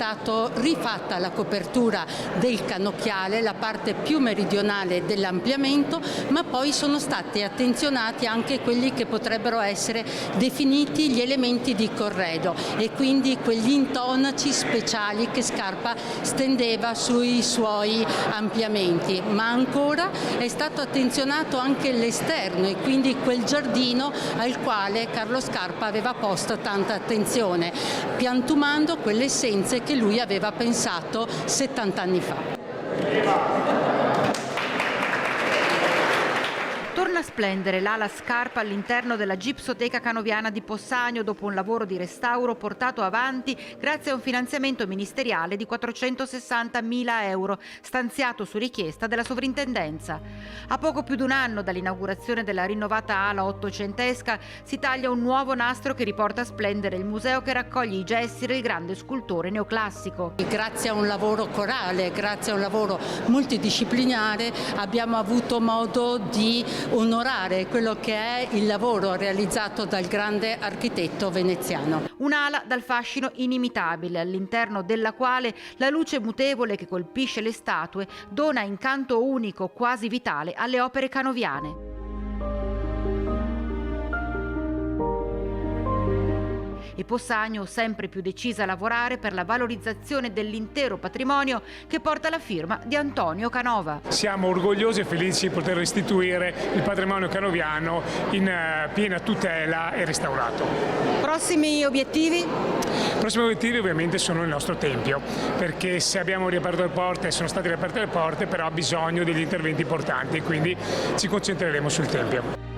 stata rifatta la copertura del cannocchiale, la parte più meridionale dell'ampliamento, ma poi sono stati attenzionati anche quelli che potrebbero essere definiti gli elementi di corredo e quindi quegli intonaci speciali che Scarpa stendeva sui suoi ampliamenti. Ma ancora è stato attenzionato anche l'esterno e quindi quel giardino al quale Carlo Scarpa aveva posto tanta attenzione, piantumando quelle essenze che lui aveva pensato 70 anni fa. Torna a splendere l'ala Scarpa all'interno della Gipsoteca Canoviana di Possagno dopo un lavoro di restauro portato avanti grazie a un finanziamento ministeriale di 460.000 euro stanziato su richiesta della sovrintendenza. A poco più di un anno dall'inaugurazione della rinnovata ala ottocentesca si taglia un nuovo nastro che riporta a splendere il museo che raccoglie i gesti del grande scultore neoclassico. Grazie a un lavoro corale, grazie a un lavoro multidisciplinare abbiamo avuto modo di onorare quello che è il lavoro realizzato dal grande architetto veneziano. Un'ala dal fascino inimitabile, all'interno della quale la luce mutevole che colpisce le statue dona incanto unico, quasi vitale, alle opere canoviane. E Possagno sempre più decisa a lavorare per la valorizzazione dell'intero patrimonio che porta la firma di Antonio Canova. Siamo orgogliosi e felici di poter restituire il patrimonio canoviano in piena tutela e restaurato. Prossimi obiettivi? I prossimi obiettivi ovviamente sono il nostro tempio, perché se abbiamo riaperto le porte, sono state riaperte le porte, però ha bisogno degli interventi importanti e quindi ci concentreremo sul tempio.